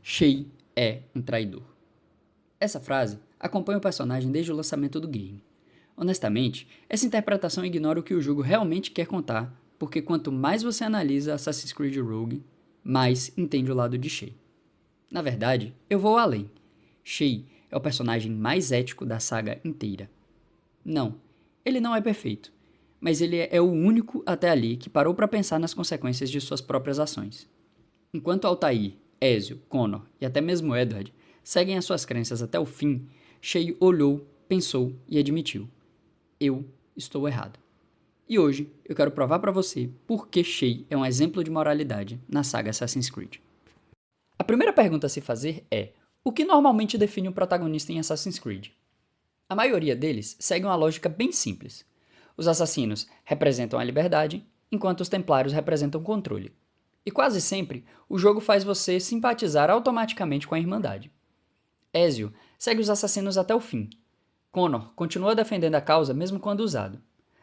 Shay é um traidor. Essa frase acompanha o personagem desde o lançamento do game. Honestamente, essa interpretação ignora o que o jogo realmente quer contar, porque quanto mais você analisa Assassin's Creed Rogue, mais entende o lado de Shay. Na verdade, eu vou além. Shay é o personagem mais ético da saga inteira. Não, ele não é perfeito, mas ele é o único até ali que parou para pensar nas consequências de suas próprias ações. Enquanto Altair, Ezio, Connor e até mesmo Edward seguem as suas crenças até o fim, Shay olhou, pensou e admitiu: eu estou errado. E hoje eu quero provar para você por que Shay é um exemplo de moralidade na saga Assassin's Creed. A primeira pergunta a se fazer é: o que normalmente define um protagonista em Assassin's Creed? A maioria deles segue uma lógica bem simples. Os assassinos representam a liberdade, enquanto os templários representam o controle. E quase sempre, o jogo faz você simpatizar automaticamente com a Irmandade. Ezio segue os assassinos até o fim. Connor continua defendendo a causa mesmo quando usado.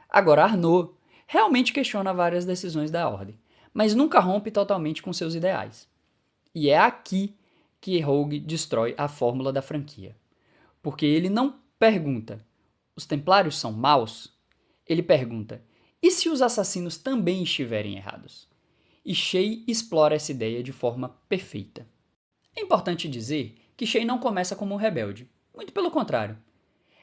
Agora Arnaud realmente questiona várias decisões da Ordem, mas nunca rompe totalmente com seus ideais. E é aqui que Rogue destrói a fórmula da franquia. Porque ele não pergunta: os templários são maus? Ele pergunta: e se os assassinos também estiverem errados? E Shay explora essa ideia de forma perfeita. É importante dizer que Shay não começa como um rebelde. Muito pelo contrário.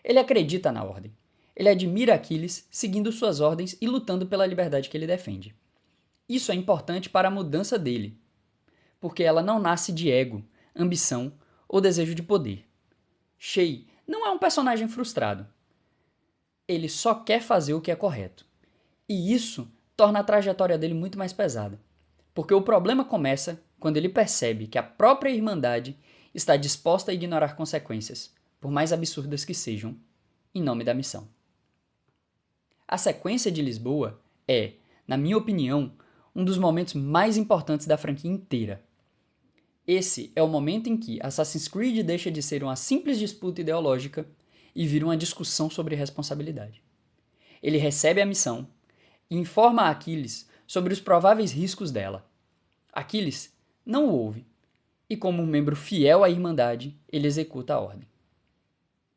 Ele acredita na ordem. Ele admira Aquiles, seguindo suas ordens e lutando pela liberdade que ele defende. Isso é importante para a mudança dele, porque ela não nasce de ego, ambição ou desejo de poder. Shay não é um personagem frustrado. Ele só quer fazer o que é correto. E isso torna a trajetória dele muito mais pesada. Porque o problema começa quando ele percebe que a própria Irmandade está disposta a ignorar consequências, por mais absurdas que sejam, em nome da missão. A sequência de Lisboa é, na minha opinião, um dos momentos mais importantes da franquia inteira. Esse é o momento em que Assassin's Creed deixa de ser uma simples disputa ideológica e vira uma discussão sobre responsabilidade. Ele recebe a missão e informa a Aquiles sobre os prováveis riscos dela. Aquiles não o ouve, e como um membro fiel à Irmandade, ele executa a ordem.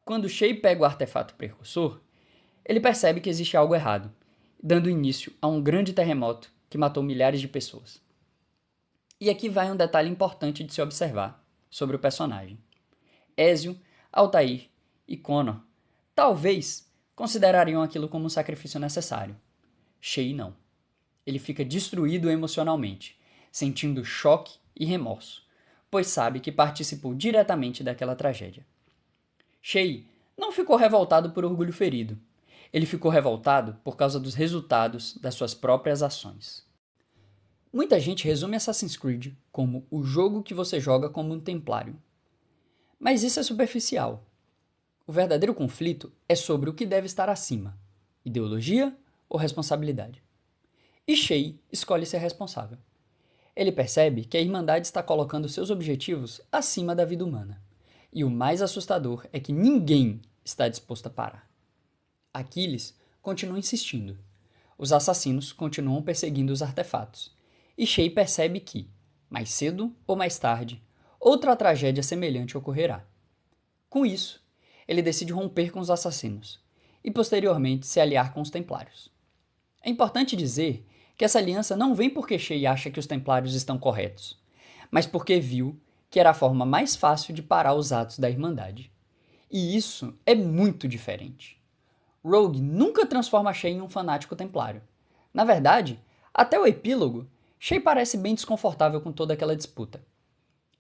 Quando Shay pega o artefato precursor, ele percebe que existe algo errado, dando início a um grande terremoto que matou milhares de pessoas. E aqui vai um detalhe importante de se observar sobre o personagem. Ezio, Altair e Connor talvez considerariam aquilo como um sacrifício necessário. Shay não. Ele fica destruído emocionalmente, sentindo choque e remorso, pois sabe que participou diretamente daquela tragédia. Shay não ficou revoltado por orgulho ferido. Ele ficou revoltado por causa dos resultados das suas próprias ações. Muita gente resume Assassin's Creed como o jogo que você joga como um templário. Mas isso é superficial. O verdadeiro conflito é sobre o que deve estar acima: ideologia ou responsabilidade. E Shay escolhe ser responsável. Ele percebe que a Irmandade está colocando seus objetivos acima da vida humana. E o mais assustador é que ninguém está disposto a parar. Aquiles continua insistindo. Os assassinos continuam perseguindo os artefatos. E Shay percebe que, mais cedo ou mais tarde, outra tragédia semelhante ocorrerá. Com isso, ele decide romper com os assassinos e posteriormente se aliar com os templários. É importante dizer que essa aliança não vem porque Shay acha que os templários estão corretos, mas porque viu que era a forma mais fácil de parar os atos da Irmandade. E isso é muito diferente. Rogue nunca transforma Shay em um fanático templário. Na verdade, até o epílogo, Shay parece bem desconfortável com toda aquela disputa.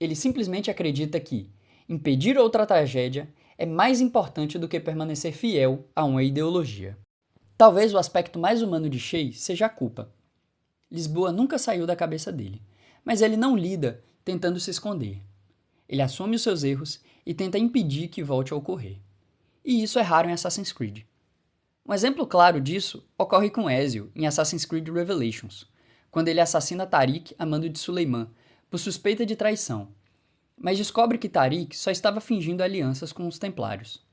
Ele simplesmente acredita que impedir outra tragédia é mais importante do que permanecer fiel a uma ideologia. Talvez o aspecto mais humano de Shay seja a culpa. Lisboa nunca saiu da cabeça dele, mas ele não lida tentando se esconder. Ele assume os seus erros e tenta impedir que volte a ocorrer. E isso é raro em Assassin's Creed. Um exemplo claro disso ocorre com Ezio em Assassin's Creed Revelations, quando ele assassina Tariq a mando de Suleiman por suspeita de traição, mas descobre que Tariq só estava fingindo alianças com os templários,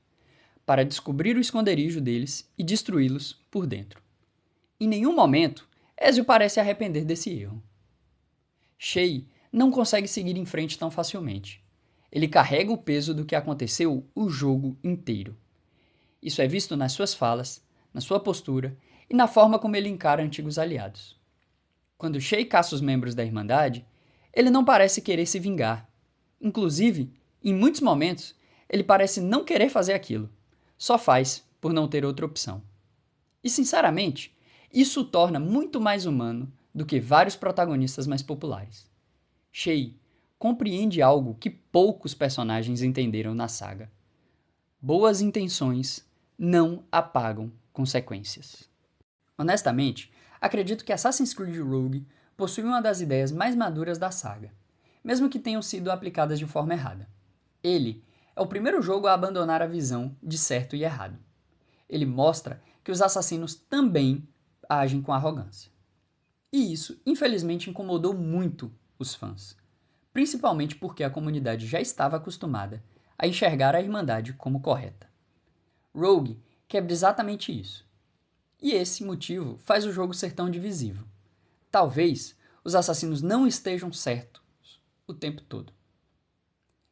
para descobrir o esconderijo deles e destruí-los por dentro. Em nenhum momento, Ezio parece arrepender desse erro. Shay não consegue seguir em frente tão facilmente. Ele carrega o peso do que aconteceu o jogo inteiro. Isso é visto nas suas falas, na sua postura e na forma como ele encara antigos aliados. Quando Shay caça os membros da Irmandade, ele não parece querer se vingar. Inclusive, em muitos momentos, ele parece não querer fazer aquilo. Só faz por não ter outra opção. E, sinceramente, isso o torna muito mais humano do que vários protagonistas mais populares. Shay compreende algo que poucos personagens entenderam na saga. Boas intenções não apagam consequências. Honestamente, acredito que Assassin's Creed Rogue possui uma das ideias mais maduras da saga, mesmo que tenham sido aplicadas de forma errada. Ele é o primeiro jogo a abandonar a visão de certo e errado. Ele mostra que os assassinos também agem com arrogância. E isso, infelizmente, incomodou muito os fãs, principalmente porque a comunidade já estava acostumada a enxergar a Irmandade como correta. Rogue quebra exatamente isso. E esse motivo faz o jogo ser tão divisivo. Talvez os assassinos não estejam certos o tempo todo.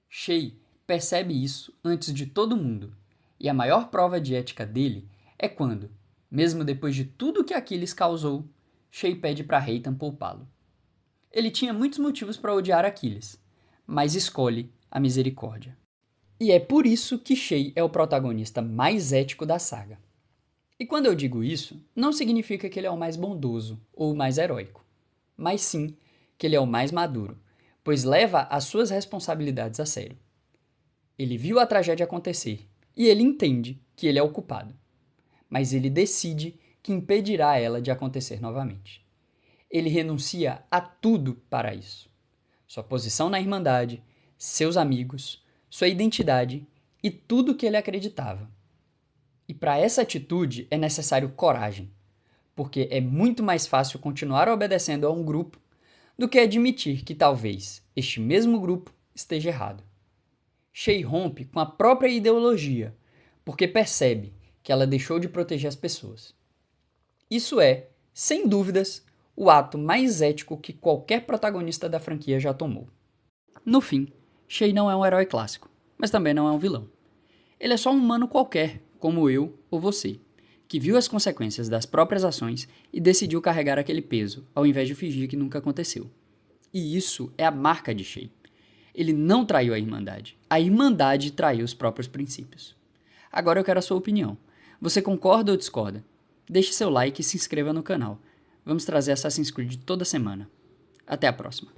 Shay percebe isso antes de todo mundo, e a maior prova de ética dele é quando, mesmo depois de tudo que Aquiles causou, Shay pede para Reitan poupá-lo. Ele tinha muitos motivos para odiar Aquiles, mas escolhe a misericórdia. E é por isso que Shay é o protagonista mais ético da saga. E quando eu digo isso, não significa que ele é o mais bondoso ou o mais heróico, mas sim que ele é o mais maduro, pois leva as suas responsabilidades a sério. Ele viu a tragédia acontecer e ele entende que ele é o culpado, mas ele decide que impedirá ela de acontecer novamente. Ele renuncia a tudo para isso. Sua posição na Irmandade, seus amigos, sua identidade e tudo que ele acreditava. E para essa atitude é necessário coragem, porque é muito mais fácil continuar obedecendo a um grupo do que admitir que talvez este mesmo grupo esteja errado. Shay rompe com a própria ideologia, porque percebe que ela deixou de proteger as pessoas. Isso é, sem dúvidas, o ato mais ético que qualquer protagonista da franquia já tomou. No fim, Shay não é um herói clássico, mas também não é um vilão. Ele é só um humano qualquer, como eu ou você, que viu as consequências das próprias ações e decidiu carregar aquele peso, ao invés de fingir que nunca aconteceu. E isso é a marca de Shay. Ele não traiu a Irmandade traiu os próprios princípios. Agora eu quero a sua opinião. Você concorda ou discorda? Deixe seu like e se inscreva no canal. Vamos trazer Assassin's Creed toda semana. Até a próxima.